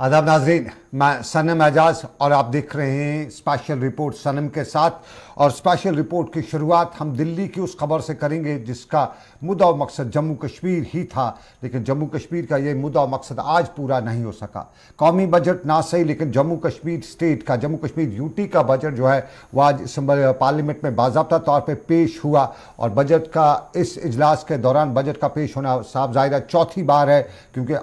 आदाब नाजरीन, मैं सनम एजाज और आप देख रहे हैं स्पेशल रिपोर्ट सनम के साथ। और स्पेशल रिपोर्ट की शुरुआत हम दिल्ली की उस खबर से करेंगे जिसका मुद्दा और मकसद जम्मू कश्मीर ही था, लेकिन जम्मू कश्मीर का ये मुद्दा और मकसद आज पूरा नहीं हो सका। कौमी बजट ना सही, लेकिन जम्मू कश्मीर स्टेट का, जम्मू कश्मीर यूटी का बजट जो है वो आज पार्लियामेंट में बाज़ाब्ता तौर पर पेश हुआ। और बजट का इस इजलास के दौरान बजट का पेश होना साफ ज़ाहिर चौथी बार है, क्योंकि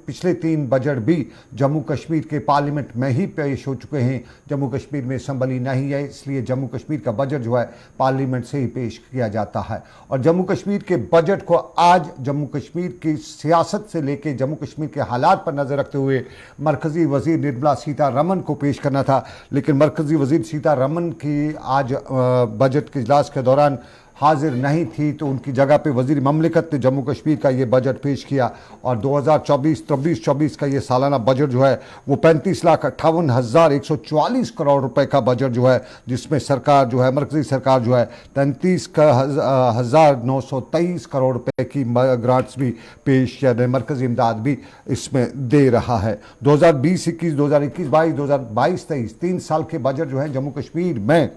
पिछले 3 बजट भी जम्मू कश्मीर के पार्लियामेंट में ही पेश हो चुके हैं। जम्मू कश्मीर में असम्बली नहीं है, इसलिए जम्मू कश्मीर का बजट जो है पार्लियामेंट से ही पेश किया जाता है। और जम्मू कश्मीर के बजट को आज जम्मू कश्मीर की सियासत से लेकर जम्मू कश्मीर के हालात पर नज़र रखते हुए मरकज़ी वज़ीर निर्मला सीतारमण को पेश करना था, लेकिन मरकज़ी वज़ीर सीतारमण की आज बजट के इजलास के दौरान हाजिर नहीं थी, तो उनकी जगह पे वज़ीर ममलिकत ने जम्मू कश्मीर का ये बजट पेश किया। और 2024 का ये सालाना बजट जो है वो 35,58,144 करोड़ रुपए का बजट जो है, जिसमें सरकार जो है, मरकज़ी सरकार जो है 33,923 करोड़ रुपए की ग्रांट्स भी पेश या मरकज़ी इमदाद भी इसमें दे रहा है। 2020-21, 2021-22, 2022-23 3 साल के बजट जो है जम्मू कश्मीर में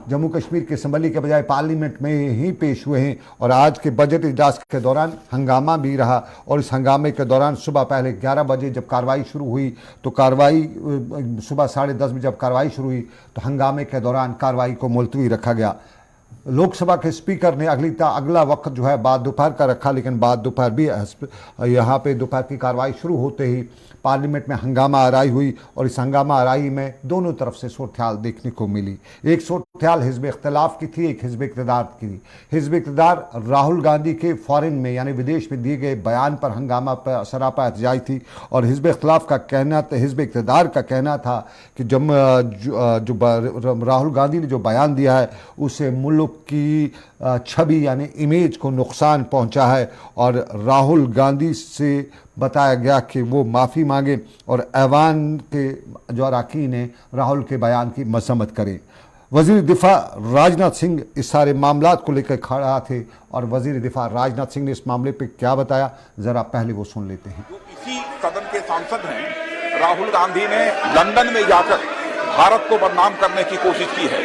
जम्मू कश्मीर के असम्बली के बजाय पार्लियामेंट में ही पेश हुए हैं। और आज के बजट इजलास के दौरान हंगामा भी रहा, और इस हंगामे के दौरान सुबह पहले 11 बजे जब कार्रवाई शुरू हुई, तो कार्रवाई सुबह 10:30 बजे जब कार्रवाई शुरू हुई तो हंगामे के दौरान कार्रवाई को मुलतवी रखा गया। लोकसभा के स्पीकर ने अगला वक्त जो है बाद दोपहर का रखा, लेकिन बाद दोपहर भी यहाँ पे दोपहर की कार्रवाई शुरू होते ही पार्लियामेंट में हंगामा आराई हुई। और इस हंगामा आराई में दोनों तरफ से सूरत-ए-हाल देखने को मिली। एक सूरत-ए-हाल हिज़्ब इख्तिलाफ की थी, एक हिज़्ब इक़्तिदार की थी। हिज़्ब इक़्तिदार राहुल गांधी के फॉरेन में यानी विदेश में दिए गए बयान पर हंगामा पर सरापा एहतजाज थी। और हिज़्ब इख्तिलाफ का कहना, हिज़्ब इक़्तिदार का कहना था कि जो राहुल गांधी ने जो बयान दिया है उससे मुल्क की छवि यानी इमेज को नुकसान पहुंचा है। और राहुल गांधी से बताया गया कि वो माफ़ी मांगे और ऐवान के जो अरकान ने राहुल के बयान की मजम्मत करें। वज़ीर दिफा राजनाथ सिंह इस सारे मामलात को लेकर खड़ा थे, और वज़ीर दिफा राजनाथ सिंह ने इस मामले पे क्या बताया, ज़रा पहले वो सुन लेते हैं। जो इसी सदन के सांसद हैं, राहुल गांधी ने लंदन में जाकर भारत को बदनाम करने की कोशिश की है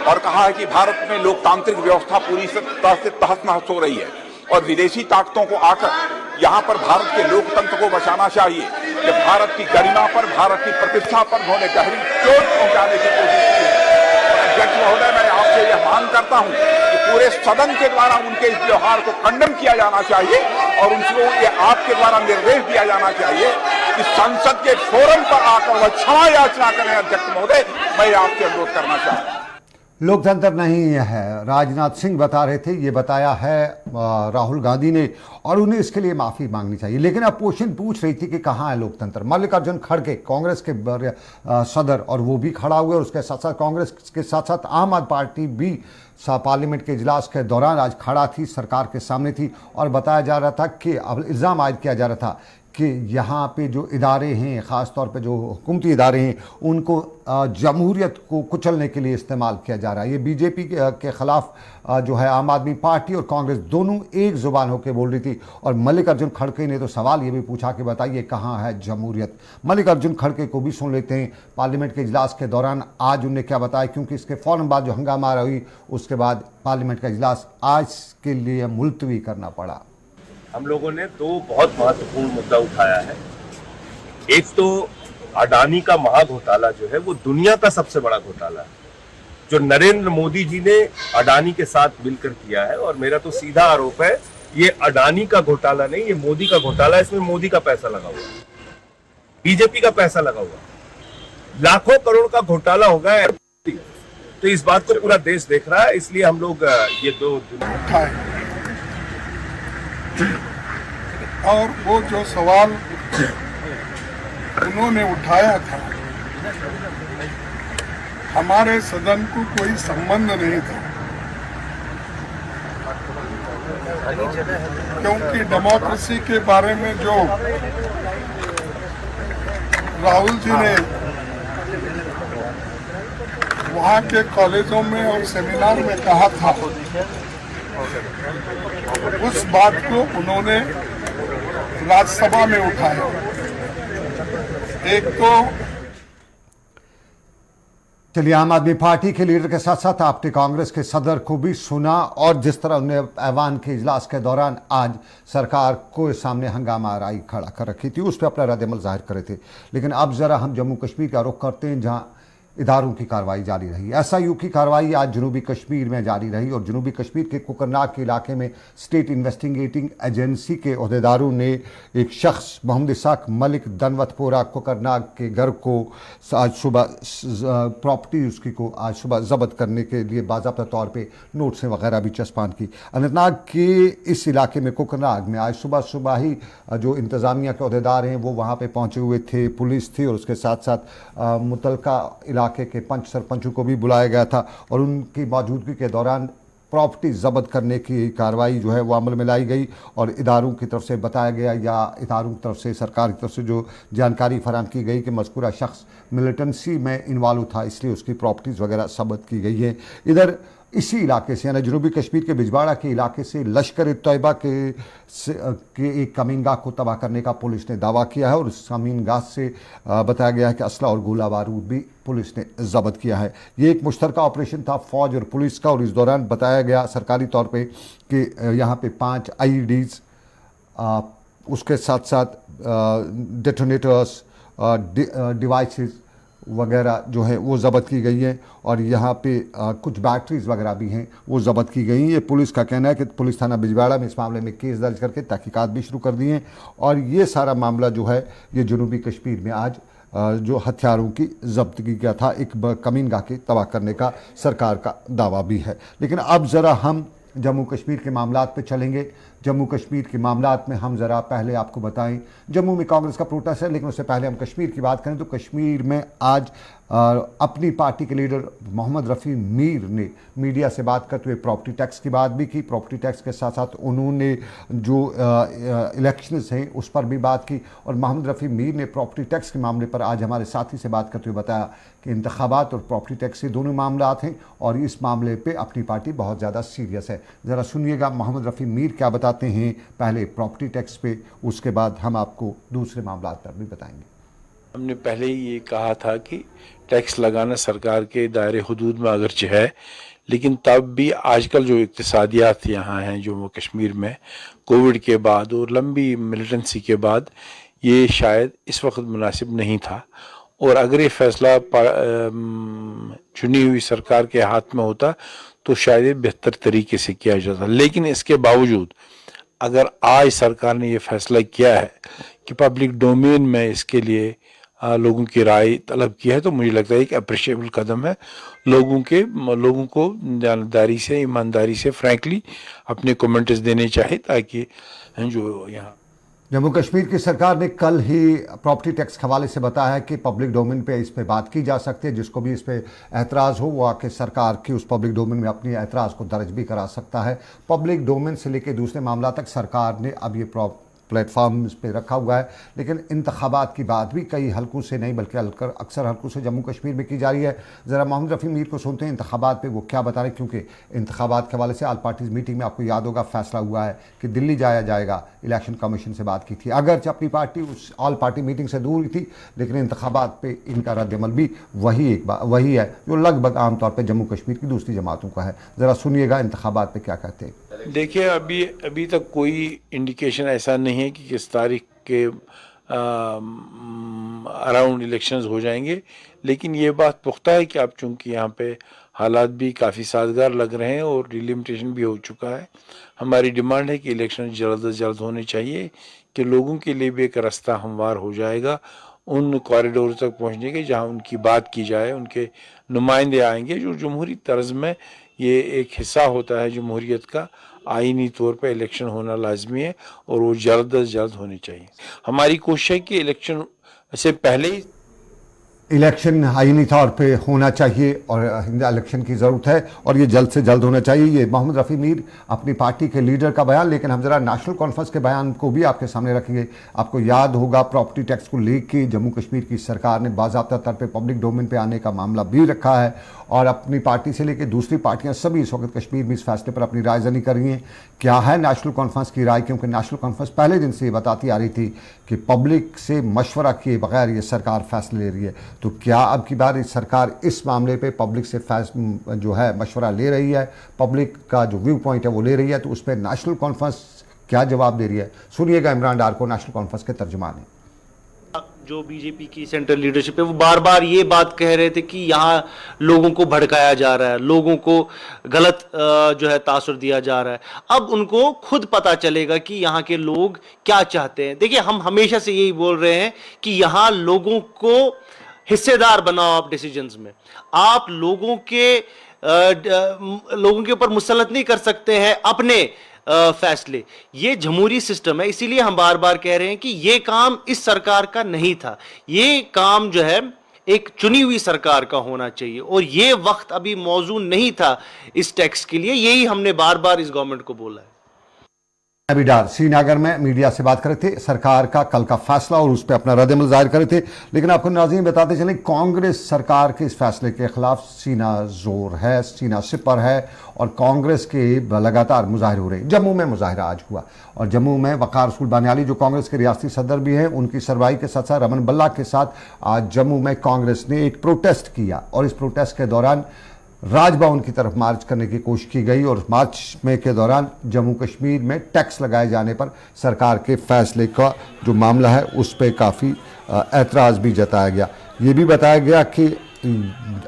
और कहा है कि भारत में लोकतांत्रिक व्यवस्था पूरी तरह से तहस-नहस हो रही है और विदेशी ताकतों को आकर यहाँ पर भारत के लोकतंत्र को बचाना चाहिए। कि भारत की गरिमा पर, भारत की प्रतिष्ठा पर उन्होंने गहरी चोट पहुंचाने की कोशिश की है। अध्यक्ष महोदय, मैं आपसे यह मांग करता हूं कि पूरे सदन के द्वारा उनके इस व्यवहार को खंडन किया जाना चाहिए और उनको ये आपके द्वारा निर्देश दिया जाना चाहिए कि संसद के फोरम पर आकर वह क्षमा याचना करें। अध्यक्ष महोदय, मैं आपसे अनुरोध करना चाहता हूं। लोकतंत्र नहीं है, राजनाथ सिंह बता रहे थे, ये बताया है राहुल गांधी ने, और उन्हें इसके लिए माफ़ी मांगनी चाहिए। लेकिन अपोजिशन पूछ रही थी कि कहाँ है लोकतंत्र। मल्लिकार्जुन खड़गे कांग्रेस के सदर, और वो भी खड़ा हुए, और उसके साथ साथ कांग्रेस के साथ साथ आम आदमी पार्टी भी पार्लियामेंट के इजलास के दौरान आज खड़ा थी, सरकार के सामने थी, और बताया जा रहा था कि अब इल्ज़ाम आयद किया जा रहा था कि यहाँ पे जो इदारे हैं, ख़ास तौर पे जो हुकूमती इदारे हैं, उनको जमहूरियत को कुचलने के लिए इस्तेमाल किया जा रहा है। ये बीजेपी के ख़िलाफ़ जो है आम आदमी पार्टी और कांग्रेस दोनों एक ज़ुबान होकर बोल रही थी। और मल्लिकार्जुन खड़गे ने तो सवाल ये भी पूछा कि बताइए कहाँ है जमहूरियत। मल्लिकार्जुन खड़गे को भी सुन लेते हैं, पार्लियामेंट के इजलास के दौरान आज उन्होंने क्या बताया, क्योंकि इसके फ़ौरन बाद जो हंगामा हुई उसके बाद पार्लियामेंट का इजलास आज के लिए मुलतवी करना पड़ा। हम लोगों ने 2 बहुत महत्वपूर्ण मुद्दा उठाया है। एक तो अडानी का महाघोटाला जो है वो दुनिया का सबसे बड़ा घोटाला है, जो नरेंद्र मोदी जी ने अडानी के साथ मिलकर किया है। और मेरा तो सीधा आरोप है ये अडानी का घोटाला नहीं, ये मोदी का घोटाला है। इसमें मोदी का पैसा लगा हुआ, बीजेपी का पैसा लगा हुआ, लाखों करोड़ का घोटाला होगा। तो इस बात को पूरा देश देख रहा है, इसलिए हम लोग ये 2 और वो जो सवाल उन्होंने उठाया था, हमारे सदन को कोई संबंध नहीं था, क्योंकि डेमोक्रेसी के बारे में जो राहुल जी ने वहाँ के कॉलेजों में और सेमिनार में कहा था, उस बात को उन्होंने राज्यसभा में उठाया। एक तो चलिए, आम आदमी पार्टी के लीडर के साथ साथ आपने कांग्रेस के सदर को भी सुना और जिस तरह उन्हें ऐवान के इजलास के दौरान आज सरकार को सामने हंगामा आराई खड़ा कर रखी थी, उस पर अपना रद्द अमल जाहिर करे थे। लेकिन अब जरा हम जम्मू कश्मीर का रुख करते हैं, जहां इदारों की कार्रवाई जारी रही। एसआईयू की कार्रवाई आज जनूबी कश्मीर में जारी रही और जनूबी कश्मीर के कुकरनाग के इलाके में स्टेट इन्वेस्टिगेटिंग एजेंसी के अहदेदारों ने एक शख्स मोहम्मद इसाक मलिक दनवतपोरा कुकरनाग के घर को आज सुबह प्रॉपर्टी उसकी को आज सुबह जब्त करने के लिए बाज़ाब्ता तौर पे नोट्स वगैरह भी चस्पान की। अनंतनाग के इस इलाके में कुकरनाग में आज सुबह ही जो इंतज़ामिया के अहदेदार हैं वो वहाँ पर पहुँचे हुए थे, पुलिस थी और उसके साथ साथ मुतलका इलाके के पंच सरपंचों को भी बुलाया गया था और उनकी मौजूदगी के दौरान प्रॉपर्टी जब्त करने की कार्रवाई जो है वो अमल में लाई गई। और इदारों की तरफ से बताया गया या इदारों की तरफ से सरकार की तरफ से जो जानकारी फराहम की गई कि मज़कूरा शख्स मिलिटेंसी में इन्वॉल्व था, इसलिए उसकी प्रॉपर्टीज़ वगैरह जब्त की गई है। इधर इसी इलाके से यानी जनूबी कश्मीर के बिजवाड़ा के इलाके से लश्कर तैयबा के एक कमीनगाह को तबाह करने का पुलिस ने दावा किया है और उस कमीनगाह से बताया गया है कि असला और गोला बारूद भी पुलिस ने जब्त किया है। ये एक मुश्तरका ऑपरेशन था फौज और पुलिस का और इस दौरान बताया गया सरकारी तौर पे कि यहाँ पे 5 IEDs, उसके साथ साथ डेटोनेटर्स, डिवाइसेस वगैरह जो है वो ज़ब्त की गई है और यहाँ पे कुछ बैटरीज वगैरह भी हैं वो ज़ब्त की गई हैं। ये पुलिस का कहना है कि पुलिस थाना बिजवाड़ा में इस मामले में केस दर्ज करके तहकीकात भी शुरू कर दी हैं और ये सारा मामला जो है ये जनूबी कश्मीर में आज जो हथियारों की जब्तगी का था एक कमीनगाह के तबाह करने का सरकार का दावा भी है। लेकिन अब ज़रा हम जम्मू कश्मीर के मामलात पे चलेंगे। जम्मू कश्मीर के मामलात में हम ज़रा पहले आपको बताएं, जम्मू में कांग्रेस का प्रोटेस्ट है, लेकिन उससे पहले हम कश्मीर की बात करें तो कश्मीर में आज अपनी पार्टी के लीडर मोहम्मद रफ़ी मीर ने मीडिया से बात करते हुए प्रॉपर्टी टैक्स की बात भी की। प्रॉपर्टी टैक्स के साथ साथ उन्होंने जो इलेक्शंस हैं उस पर भी बात की और मोहम्मद रफ़ी मीर ने प्रॉपर्टी टैक्स के मामले पर आज हमारे साथी से बात करते हुए बताया कि इंतखाबात और प्रॉपर्टी टैक्स ये दोनों मामलात हैं और इस मामले पर अपनी पार्टी बहुत ज़्यादा सीरियस है। ज़रा सुनिएगा मोहम्मद रफ़ी मीर क्या बताते हैं, पहले प्रॉपर्टी टैक्स पे, उसके बाद हम आपको दूसरे मामलात पर भी बताएंगे। हमने पहले ही ये कहा था कि टैक्स लगाना सरकार के दायरे हुदूद में अगरचे है, लेकिन तब भी आजकल जो इक्तिसादियात यहाँ हैं जम्मू कश्मीर में कोविड के बाद और लंबी मिलिटेंसी के बाद ये शायद इस वक्त मुनासिब नहीं था और अगर ये फैसला चुनी हुई सरकार के हाथ में होता तो शायद ये बेहतर तरीके से किया जाता। लेकिन इसके बावजूद अगर आज सरकार ने ये फैसला किया है कि पब्लिक डोमेन में इसके लिए लोगों की राय तलब की है तो मुझे लगता है एक अप्रिशिएबल कदम है। लोगों को जानदारी से, ईमानदारी से फ्रैंकली अपने कमेंट्स देने चाहिए ताकि जो यहाँ जम्मू कश्मीर की सरकार ने कल ही प्रॉपर्टी टैक्स के हवाले से बताया है कि पब्लिक डोमेन पे इस पे बात की जा सकती है, जिसको भी इस पे एतराज़ हो वो आके सरकार की उस पब्लिक डोमेन में अपनी एतराज़ को दर्ज भी करा सकता है। पब्लिक डोमेन से लेकर दूसरे मामला तक सरकार ने अब ये प्लेटफॉर्म पे रखा हुआ है, लेकिन इंतखाबात की बात भी कई हलकों से नहीं बल्कि अक्सर हलकों से जम्मू कश्मीर में की जा रही है। ज़रा मोहम्मद रफ़ी मीर को सुनते हैं इंतखाबात पे वो क्या बता रहे हैं, क्योंकि इंतखाबात के हवाले से ऑल पार्टीज़ मीटिंग में आपको याद होगा फैसला हुआ है कि दिल्ली जाया जाएगा। इलेक्शन कमीशन से बात की थी, अगरचे अपनी पार्टी उस ऑल पार्टी मीटिंग से दूर थी, लेकिन इंतखाबात पे इनका रद्दअमल भी वही है जो लगभग आमतौर पर जम्मू कश्मीर की दूसरी जमातों का है। ज़रा सुनिएगा इंतखाबात पे क्या कहते हैं। देखिए, अभी तक कोई इंडिकेशन ऐसा नहीं है कि किस तारीख के अराउंड इलेक्शंस हो जाएंगे, लेकिन ये बात पुख्ता है कि अब चूंकि यहाँ पे हालात भी काफ़ी साजगार लग रहे हैं और डिलिमिटेशन भी हो चुका है, हमारी डिमांड है कि इलेक्शन जल्द अज जल्द होने चाहिए कि लोगों के लिए भी एक रास्ता हमवार हो जाएगा उन कॉरिडोर तक पहुँचने के जहाँ उनकी बात की जाए, उनके नुमाइंदे आएंगे। जो जमहूरी तर्ज में ये एक हिस्सा होता है जमहूरियत का, आईनी तौर पे इलेक्शन होना लाजमी है और वो जल्द अज जल्द होनी चाहिए। हमारी कोशिश है कि इलेक्शन से पहले ही इलेक्शन आईनी तौर पे होना चाहिए और इलेक्शन की ज़रूरत है और ये जल्द से जल्द होना चाहिए। ये मोहम्मद रफ़ी मीर अपनी पार्टी के लीडर का बयान, लेकिन हम ज़रा नेशनल कॉन्फ्रेंस के बयान को भी आपके सामने रखेंगे। आपको याद होगा प्रॉपर्टी टैक्स को लेके जम्मू कश्मीर की सरकार ने बाज़ाब्ता तौर पे पब्लिक डोमेन पे आने का मामला भी रखा है और अपनी पार्टी से लेकर दूसरी पार्टियां सभी इस वक्त कश्मीर में इस फैसले पर अपनी रायजनी कर रही हैं। क्या है नेशनल कॉन्फ्रेंस की राय, क्योंकि नेशनल कॉन्फ्रेंस पहले दिन से ये बताती आ रही थी कि पब्लिक से मशवरा किए बगैर ये सरकार फैसले ले रही है। तो क्या अब की बार इस सरकार इस मामले पे पब्लिक से जो है मशवरा ले रही है, पब्लिक का जो व्यू पॉइंट है वो ले रही है, तो उस पर नेशनल कॉन्फ्रेंस क्या जवाब दे रही है? सुनिएगा इमरान डार को, नेशनल कॉन्फ्रेंस के तर्जुमान है। जो बीजेपी की सेंट्रल लीडरशिप है वो बार बार ये बात कह रहे थे कि यहाँ लोगों को भड़काया जा रहा है, लोगों को गलत जो है तासुर दिया जा रहा है। अब उनको खुद पता चलेगा कि यहाँ के लोग क्या चाहते हैं। देखिए, हम हमेशा से यही बोल रहे हैं कि यहाँ लोगों को हिस्सेदार बनाओ आप डिसीजंस में। आप लोगों के ऊपर मुसल्लत नहीं कर सकते हैं अपने फैसले। ये जमहूरी सिस्टम है, इसीलिए हम बार बार कह रहे हैं कि ये काम इस सरकार का नहीं था। ये काम जो है एक चुनी हुई सरकार का होना चाहिए और ये वक्त अभी मौजूद नहीं था इस टैक्स के लिए। यही हमने बार बार इस गवर्नमेंट को बोला है। अभी डार श्रीनगर में मीडिया से बात कर रहे थे, सरकार का कल का फैसला और उस पर अपना रद्द-ए-अमल जाहिर कर रहे थे। लेकिन आपको नाज़रीन बताते चलें, कांग्रेस सरकार के इस फैसले के खिलाफ सीना जोर है, सीना सिपर है और कांग्रेस के लगातार मुजाहिरे हो रहे हैं। जम्मू में मुजाहिरा आज हुआ और जम्मू में वकार रसूल बानियाली जो कांग्रेस के रियासती सदर भी हैं, उनकी सरबराही के साथ साथ रमन बल्ला के साथ आज जम्मू में कांग्रेस ने एक प्रोटेस्ट किया और इस प्रोटेस्ट के दौरान राजभवन की तरफ मार्च करने की कोशिश की गई और मार्च में के दौरान जम्मू कश्मीर में टैक्स लगाए जाने पर सरकार के फैसले का जो मामला है उस पर काफ़ी एतराज़ भी जताया गया। ये भी बताया गया कि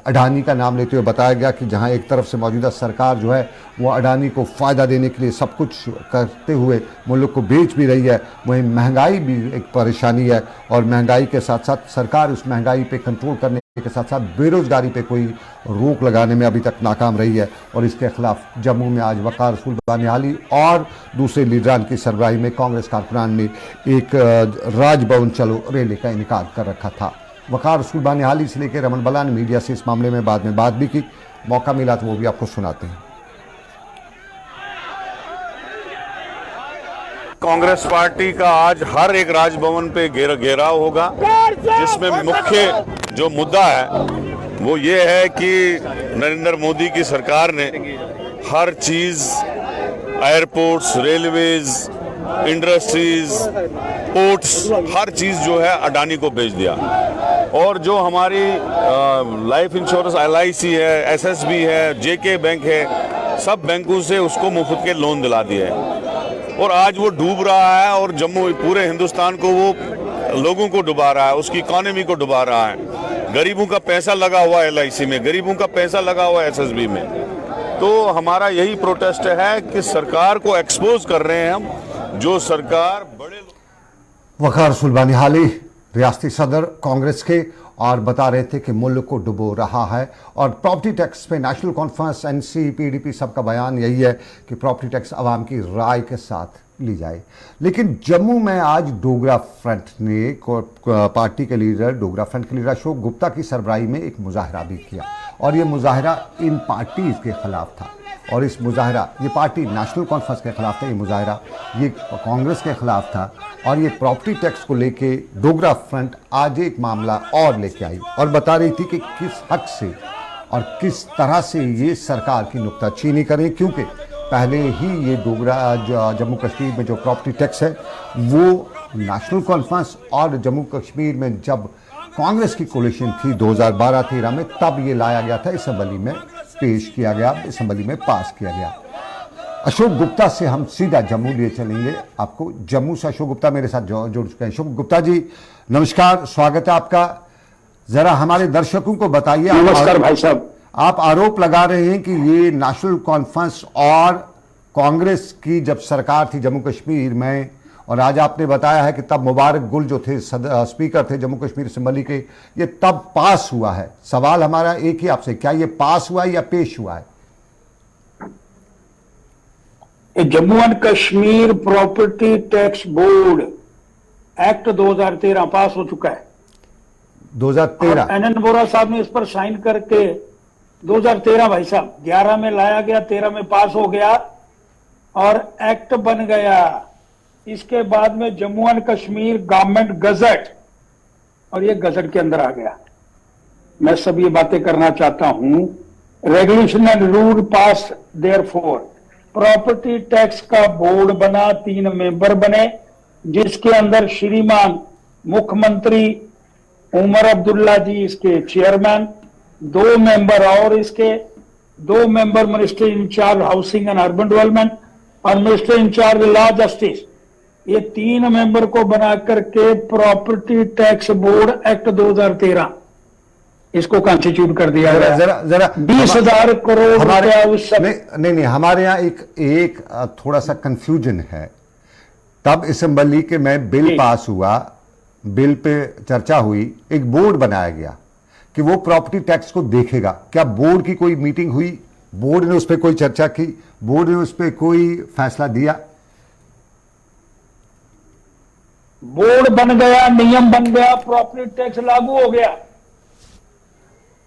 अडानी का नाम लेते हुए बताया गया कि जहां एक तरफ से मौजूदा सरकार जो है वो अडानी को फ़ायदा देने के लिए सब कुछ करते हुए मुल्क को बेच भी रही है, वहीं महंगाई भी एक परेशानी है और महंगाई के साथ साथ सरकार उस महंगाई पे कंट्रोल करने के साथ साथ बेरोजगारी पे कोई रोक लगाने में अभी तक नाकाम रही है। और इसके खिलाफ जम्मू में आज वकार रसूल बानियाली और दूसरे लीडरान की सरबराही में कांग्रेस कारकुनान ने एक राजभवन चलो रैली का इनेकाद कर रखा था। वकार रसूल बानियाली से लेकर रमन बल्ला ने मीडिया से इस मामले में बाद में बात भी की, मौका मिला तो वो भी आपको सुनाते हैं। कांग्रेस पार्टी का आज हर एक राजभवन पे घेराव होगा, जिसमें मुख्य जो मुद्दा है वो ये है कि नरेंद्र मोदी की सरकार ने हर चीज, एयरपोर्ट्स, रेलवेज, इंडस्ट्रीज, पोर्ट्स, हर चीज जो है अडानी को बेच दिया। और जो हमारी लाइफ इंश्योरेंस LIC है, SSB है, JK बैंक है, सब बैंकों से उसको मुफ्त के लोन दिला दिए हैं और आज वो डूब रहा है और जम्मू पूरे हिंदुस्तान को वो लोगों को डुबा रहा है, उसकी इकोनॉमी को डुबा रहा है। गरीबों का पैसा लगा हुआ है LIC में, गरीबों का पैसा लगा हुआ है SSB में। तो हमारा यही प्रोटेस्ट है कि सरकार को एक्सपोज कर रहे हैं हम, जो सरकार बड़े वकार रसूल बानियाली रियासती सदर कांग्रेस के और बता रहे थे कि मुल्क को डुबो रहा है। और प्रॉपर्टी टैक्स पे नेशनल कॉन्फ्रेंस, NC, PDP सबका बयान यही है कि प्रॉपर्टी टैक्स आवाम की राय के साथ ली जाए। लेकिन जम्मू में आज डोगरा फ्रंट ने, पार्टी के लीडर, डोगरा फ्रंट के लीडर अशोक गुप्ता की सरबराही में एक मुजाहरा भी किया और ये मुजाहरा इन पार्टीज के खिलाफ था। और इस मुजाहरा, ये पार्टी नेशनल कॉन्फ्रेंस के खिलाफ था, ये मुजाहरा ये कांग्रेस के खिलाफ था। और ये प्रॉपर्टी टैक्स को लेके डोगरा फ्रंट आज एक मामला और लेके आई और बता रही थी कि किस हक से और किस तरह से ये सरकार की नुक्ताचीनी करें, क्योंकि पहले ही ये डोगरा जम्मू कश्मीर में जो प्रॉपर्टी टैक्स है वो नेशनल कॉन्फ्रेंस और जम्मू कश्मीर में जब कांग्रेस की कोलिशन थी 2012-13 में, तब ये लाया गया था, असेंबली में पेश किया गया, असेंबली में पास किया गया। अशोक गुप्ता से हम सीधा जम्मू लिए चलेंगे। आपको जम्मू से अशोक गुप्ता मेरे साथ जुड़ चुके हैं। अशोक गुप्ता जी नमस्कार, स्वागत है आपका। जरा हमारे दर्शकों को बताइए। नमस्कार भाई साहब। आप आरोप लगा रहे हैं कि ये नेशनल कॉन्फ्रेंस और कांग्रेस की जब सरकार थी जम्मू कश्मीर में, और आज आपने बताया है कि तब मुबारक गुल जो थे स्पीकर थे जम्मू कश्मीर असेंबली के, ये तब पास हुआ है। सवाल हमारा एक ही आपसे, क्या ये पास हुआ है या पेश हुआ है? Jammu and Kashmir property tax board act 2013 पास हो चुका है। 2013 NN वोरा साहब ने इस पर साइन करके 2013 भाई साहब 11 में लाया गया, 13 में पास हो गया और एक्ट बन गया। इसके बाद में Jammu and Kashmir government gazette, और ये गजट के अंदर आ गया। मैं सब ये बातें करना चाहता हूं regulation and rule pass therefore. Property tax का बोर्ड बना, 3 मेंबर बने, जिसके अंदर श्रीमान मुख्यमंत्री उमर अब्दुल्ला जी इसके चेयरमैन, 2 मेंबर और इसके, 2 member minister incharge housing and urban development और मिनिस्टर इंचार्ज लॉ जस्टिस। ये 3 मेंबर को बना करके प्रॉपर्टी टैक्स बोर्ड एक्ट 2013 इसको कॉन्स्टिट्यूट कर दिया गया। जरा 20,000 करोड़ हमारे रुपया उस समय। नहीं, हमारे यहाँ एक थोड़ा सा कंफ्यूजन है। तब असेंबली के में बिल पास हुआ, बिल पे चर्चा हुई, एक बोर्ड बनाया गया कि वो प्रॉपर्टी टैक्स को देखेगा। क्या बोर्ड की कोई मीटिंग हुई? बोर्ड ने उस पर कोई चर्चा की? बोर्ड ने उस पर कोई फैसला दिया? बोर्ड बन गया, नियम बन गया, प्रॉपर्टी टैक्स लागू हो गया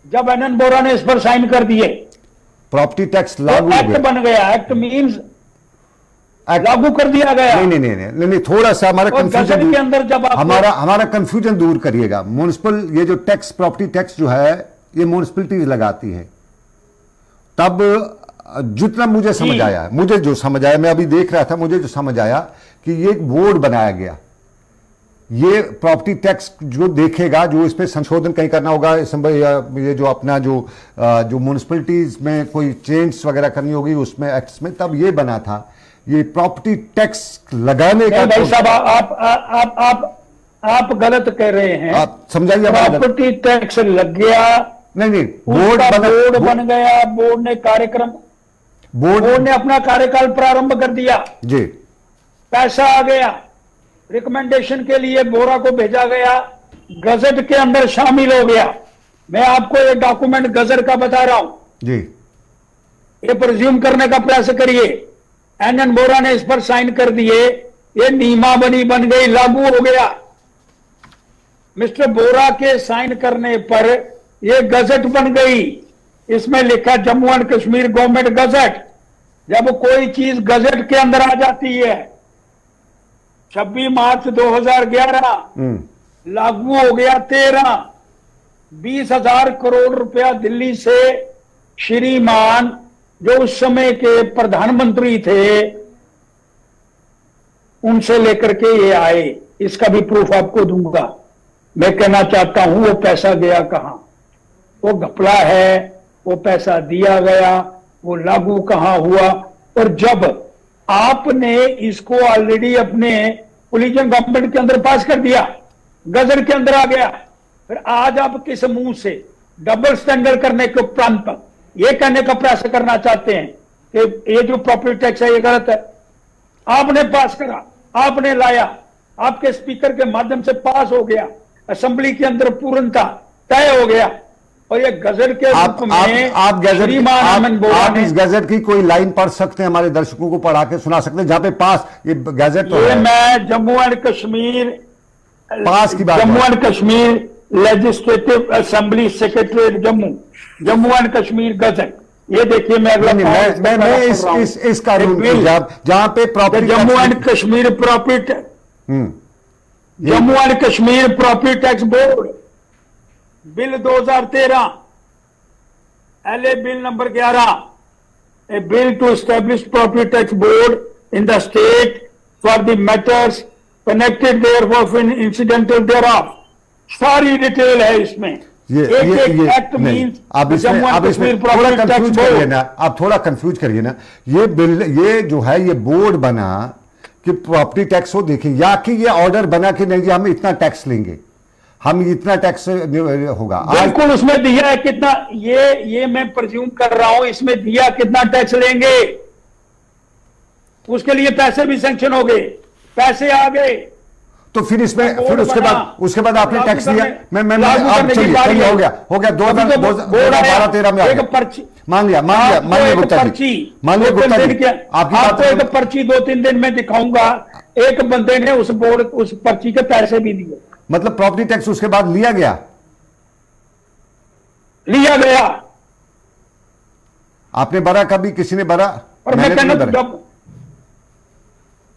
जब एनएन बोरा ने इस पर साइन कर दिए। प्रॉपर्टी टैक्स लागू तो हो एक्ट गया। बन गया। एक्ट मींस लागू कर दिया गया। नहीं, थोड़ा सा हमारा और गजट कंफ्यूजन के अंदर जब आप हमारा कंफ्यूजन दूर करिएगा। म्युनिसिपल ये जो टैक्स, प्रॉपर्टी टैक्स जो है, ये म्युनिसिपलिटीज लगाती है। तब जितना मुझे समझ आया, मैं अभी देख रहा था, मुझे जो समझ आया कि ये एक बोर्ड बनाया गया, ये प्रॉपर्टी टैक्स जो देखेगा, जो इस पे संशोधन कहीं करना होगा, ये जो अपना जो म्युनिसिपलिटीज में कोई चेंज वगैरह करनी होगी उसमें एक्ट्स में, तब ये बना था। ये प्रॉपर्टी टैक्स लगाने का भाई साहब आप गलत कह रहे हैं। आप समझाइए। प्रॉपर्टी टैक्स लग गया। नहीं, बोर्ड बन गया। बोर्ड ने अपना कार्यकाल प्रारंभ कर दिया जी। पैसा आ गया, रिकमेंडेशन के लिए बोरा को भेजा गया, गजट के अंदर शामिल हो गया। मैं आपको ये डॉक्यूमेंट गजट का बता रहा हूं जी। ये प्रिज्यूम करने का प्रयास करिए। एनएन बोरा ने इस पर साइन कर दिए, ये नियमावली बन गई, लागू हो गया। मिस्टर बोरा के साइन करने पर ये गजट बन गई। इसमें लिखा Jammu and Kashmir government gazette. जब कोई चीज गजट के अंदर आ जाती है, 26 मार्च 2011 लागू हो गया 13। 20,000 करोड़ रुपया दिल्ली से श्रीमान जो उस समय के प्रधानमंत्री थे उनसे लेकर के ये आए। इसका भी प्रूफ आपको दूंगा। मैं कहना चाहता हूं वो पैसा गया कहां? वो घपला है, वो पैसा दिया गया, वो लागू कहां हुआ? और जब आपने इसको ऑलरेडी अपने कोलिजन गवर्नमेंट के अंदर पास कर दिया, गजट के अंदर आ गया, फिर आज आप किस मुंह से डबल स्टैंडर्ड करने के उपरांत ये कहने का प्रयास करना चाहते हैं कि ये जो प्रॉपर्टी टैक्स है ये गलत है? आपने पास करा, आपने लाया, आपके स्पीकर के माध्यम से पास हो गया, असेंबली के अंदर पूर्णता तय हो गया, और ये गजट के रूप में आप इस गजट की कोई लाइन पढ़ सकते हैं? हमारे दर्शकों को पढ़ा के सुना सकते हैं जहां पे पास ये गजट तो है। मैं जम्मू एंड कश्मीर पास की बात, Jammu and Kashmir legislative assembly secretariat Jammu and Kashmir gazette, ये देखिए मैं अगला मैं इस कानून जहां पे property Jammu and Kashmir property Jammu and Kashmir property tax board bill 2013 LA bill number 11, a bill to establish property tax board in the state for the matters connected therefor in incidental thereof. सारी डिटेल है इसमें। एक्ट मींस आप इसमें थोड़ा confuse करिए ना, आप थोड़ा कंफ्यूज करिए ना। ये बिल, ये जो है ये बोर्ड बना कि प्रॉपर्टी टैक्स हो, देखिए, या कि ये ऑर्डर बना कि नहीं हम इतना टैक्स लेंगे, हम इतना टैक्स होगा। बिल्कुल उसमें दिया है कितना, ये मैं प्रिज्यूम कर रहा हूं, इसमें दिया कितना टैक्स लेंगे, उसके लिए पैसे भी सैंक्शन हो गए, पैसे आ गए। तो फिर इसमें फिर उसके बाद आपने टैक्स दिया। मैं चलिए हो गया 2012-13 में एक पर्ची मान लिया गुप्ता जी, आपको एक पर्ची 2-3 दिन में दिखाऊंगा। एक बंदे ने उस पर्ची के पैसे भी दिए। मतलब प्रॉपर्टी टैक्स उसके बाद लिया गया। आपने भरा कभी? किसी ने भरा? और मैं कहना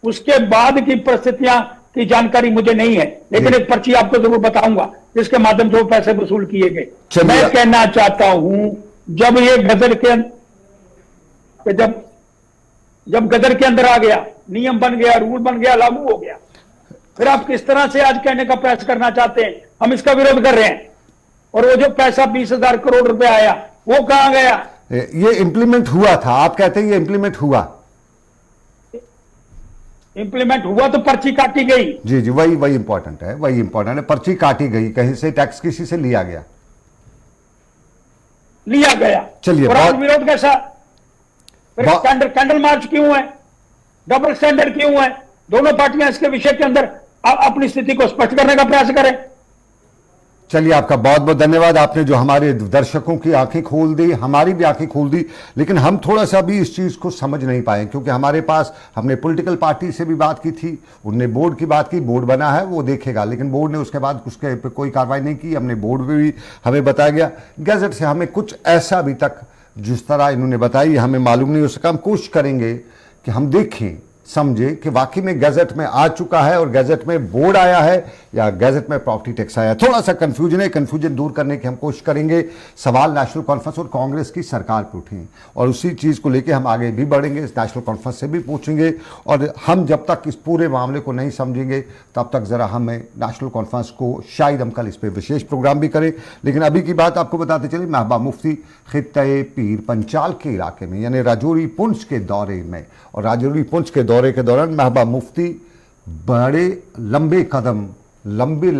उसके बाद की परिस्थितियां की जानकारी मुझे नहीं है, लेकिन एक पर्ची आपको जरूर बताऊंगा जिसके माध्यम से वो पैसे वसूल किए गए। मैं कहना चाहता हूं जब ये गदर के जब गदर के अंदर आ गया, नियम बन गया, रूल बन गया, लागू हो गया, फिर आप किस तरह से आज कहने का प्रयास करना चाहते हैं हम इसका विरोध कर रहे हैं? और वो जो पैसा 20,000 करोड़ रुपए आया वो कहां गया? ये इंप्लीमेंट हुआ था, आप कहते हैं ये इंप्लीमेंट हुआ? इंप्लीमेंट हुआ तो पर्ची काटी गई। जी जी, वही इंपॉर्टेंट है, वही इंपॉर्टेंट है। पर्ची काटी गई, कहीं से टैक्स किसी से लिया गया। चलिए, और आज विरोध कैसा? फिर कैंडल मार्च क्यों है? डबल स्टैंडर्ड क्यों है? दोनों पार्टियां इसके विषय के अंदर अपनी स्थिति को स्पष्ट करने का प्रयास करें। चलिए, आपका बहुत बहुत धन्यवाद। आपने जो हमारे दर्शकों की आंखें खोल दी, हमारी भी आंखें खोल दी, लेकिन हम थोड़ा सा भी इस चीज़ को समझ नहीं पाए, क्योंकि हमारे पास, हमने पॉलिटिकल पार्टी से भी बात की थी, उनने बोर्ड की बात की, बोर्ड बना है वो देखेगा, लेकिन बोर्ड ने उसके बाद उसके पे कोई कार्रवाई नहीं की। हमने बोर्ड पे भी हमें बताया गया, गैजेट से हमें कुछ ऐसा अभी तक जिस तरह इन्होंने बताई हमें मालूम नहीं हो सका। हम कोशिश करेंगे कि हम देखें, समझे कि वाकई में गैजेट में आ चुका है और गैजेट में बोर्ड आया है या गैजेट में प्रॉपर्टी टैक्स आया है। थोड़ा सा कंफ्यूजन है, कंफ्यूजन दूर करने की हम कोशिश करेंगे। सवाल नेशनल कॉन्फ्रेंस और कांग्रेस की सरकार पे उठे और उसी चीज़ को लेके हम आगे भी बढ़ेंगे, नेशनल कॉन्फ्रेंस से भी पूछेंगे। और हम जब तक इस पूरे मामले को नहीं समझेंगे तब तक ज़रा हमें नेशनल कॉन्फ्रेंस को, शायद हम कल इस पर विशेष प्रोग्राम भी करें। लेकिन अभी की बात आपको बताते चले, महबूबा मुफ्ती खित्ते पीर पंचाल के इलाके में, यानी राजौरी पुंछ के दौरे में, और राजौरी पुंछ के दौरे के दौरान महबूबा मुफ्ती बड़े लंबे कदम, लंबी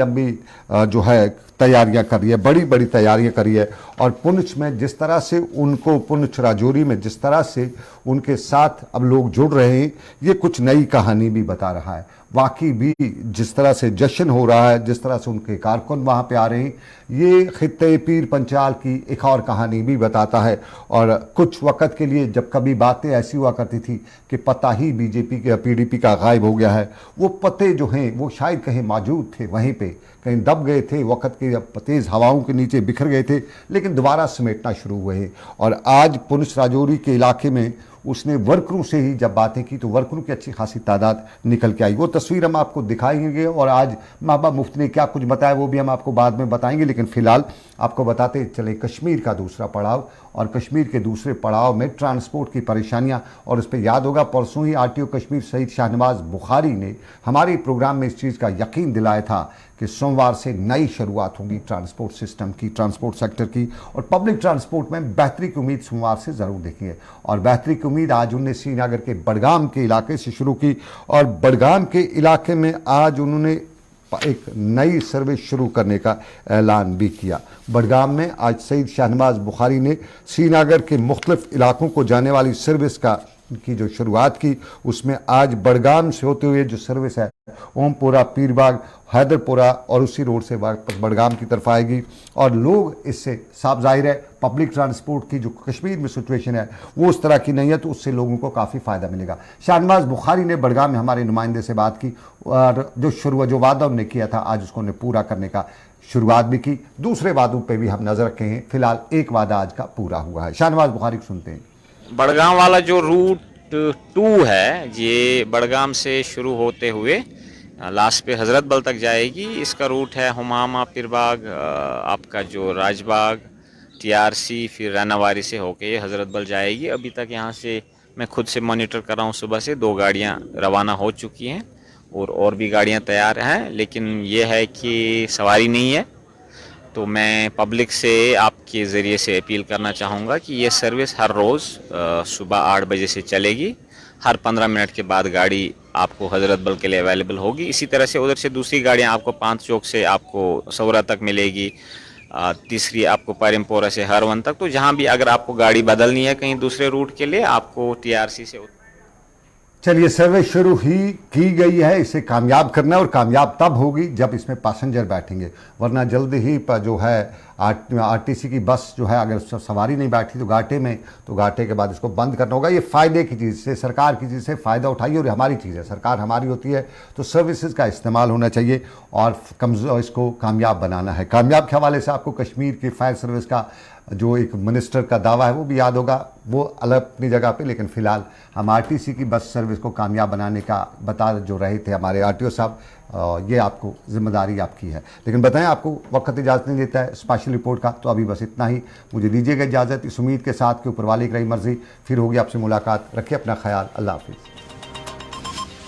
जो है तैयारियां कर रही है, बड़ी तैयारियां कर रही है। और पुंछ में जिस तरह से उनको, पुंछ राजौरी में जिस तरह से उनके साथ अब लोग जुड़ रहे हैं, ये कुछ नई कहानी भी बता रहा है। वाकई भी जिस तरह से जश्न हो रहा है, जिस तरह से उनके कारकुन वहाँ पे आ रहे हैं, ये खित्ते पीर पंचाल की एक और कहानी भी बताता है। और कुछ वक़्त के लिए जब कभी बातें ऐसी हुआ करती थी कि पता ही बीजेपी के, पीडीपी का गायब हो गया है, वो पते जो हैं वो शायद कहीं मौजूद थे, वहीं पे कहीं दब गए थे, वक़्त के तेज़ हवाओं के नीचे बिखर गए थे, लेकिन दोबारा समेटना शुरू हुए। और आज पुंछ राजौरी के इलाके में उसने वर्करों से ही जब बातें की तो वर्करों की अच्छी खासी तादाद निकल के आई। वो तस्वीर हम आपको दिखाएंगे और आज महबूबा मुफ्ती ने क्या कुछ बताया वो भी हम आपको बाद में बताएंगे। लेकिन फिलहाल आपको बताते चले कश्मीर का दूसरा पड़ाव, और कश्मीर के दूसरे पड़ाव में ट्रांसपोर्ट की परेशानियां। और उस पर याद होगा, परसों ही आरटीओ कश्मीर सईद शाहनवाज बुखारी ने हमारे प्रोग्राम में इस चीज़ का यकीन दिलाया था कि सोमवार से नई शुरुआत होगी ट्रांसपोर्ट सिस्टम की, ट्रांसपोर्ट सेक्टर की, और पब्लिक ट्रांसपोर्ट में बेहतरी की उम्मीद सोमवार से ज़रूर देखेंगे। और बेहतरी की उम्मीद आज उन्होंने श्रीनगर के बडगाम के इलाके से शुरू की, और बडगाम के इलाके में आज उन्होंने एक नई सर्विस शुरू करने का ऐलान भी किया। बडगाम में आज सईद शाहनवाज बुखारी ने श्रीनगर के मुख्तलिफ इलाकों को जाने वाली सर्विस की जो शुरुआत की, उसमें आज बडगाम से होते हुए जो सर्विस है ओमपुरा, पीरबाग, हैदरपुरा और उसी रोड से वापस बडगाम की तरफ आएगी। और लोग इससे साफ जाहिर है पब्लिक ट्रांसपोर्ट की जो कश्मीर में सिचुएशन है वो उस तरह की नहीं है, तो उससे लोगों को काफ़ी फ़ायदा मिलेगा। शाहनवाज बुखारी ने बडगाम में हमारे नुमाइंदे से बात की और जो वादा उन्होंने किया था आज उसको उन्हें पूरा करने का शुरुआत भी की। दूसरे वादों पर भी हम नज़र रखे हैं, फिलहाल एक वादा आज का पूरा हुआ है। शाहनवाज बुखारी को सुनते हैं। बडगाम वाला जो रूट 2 है, ये बडगाम से शुरू होते हुए लास्ट पे हजरत बल तक जाएगी। इसका रूट है हुमामा, पीरबाग, आपका जो राजबाग, टीआरसी, फिर रानावारी से होके हजरत बल जाएगी। अभी तक यहाँ से मैं खुद से मॉनिटर कर रहा हूँ, सुबह से 2 गाड़ियाँ रवाना हो चुकी हैं और भी गाड़ियाँ तैयार हैं, लेकिन ये है कि सवारी नहीं है। तो मैं पब्लिक से आपके ज़रिए से अपील करना चाहूँगा कि ये सर्विस हर रोज़ सुबह 8 बजे से चलेगी। हर 15 मिनट के बाद गाड़ी आपको हजरत बल के लिए अवेलेबल होगी। इसी तरह से उधर से दूसरी गाड़ियाँ आपको 5 चौक से आपको सौरा तक मिलेगी, तीसरी आपको परिमपोरा से हरवन तक। तो जहाँ भी अगर आपको गाड़ी बदलनी है कहीं दूसरे रूट के लिए, आपको टीआरसी से। चलिए, सर्विस शुरू ही की गई है, इसे कामयाब करना है और कामयाब तब होगी जब इसमें पैसेंजर बैठेंगे, वरना जल्द ही पर जो है आरटीसी की बस जो है अगर सवारी नहीं बैठी तो घाटे के बाद इसको बंद करना होगा। ये फ़ायदे की चीज़ से, सरकार की चीज़ से फ़ायदा उठाइए और हमारी चीज़ है, सरकार हमारी होती है तो सर्विसेज का इस्तेमाल होना चाहिए और इसको कामयाब बनाना है। कामयाब के हवाले से आपको कश्मीर की फायर सर्विस का जो एक मिनिस्टर का दावा है वो भी याद होगा, वो अलग अपनी जगह पे, लेकिन फ़िलहाल हम आरटीसी की बस सर्विस को कामयाब बनाने का बता जो रहे थे हमारे आरटीओ साहब। ये आपको जिम्मेदारी आपकी है, लेकिन बताएं आपको वक्त इजाज़त नहीं देता है। स्पेशल स्पेशल रिपोर्ट का। तो अभी बस इतना ही, मुझे दीजिएगा इजाज़त इस उम्मीद के साथ कि ऊपर वाले की रही मर्जी फिर होगी आपसे मुलाकात। रखिए अपना ख्याल, अल्लाह हाफिज़।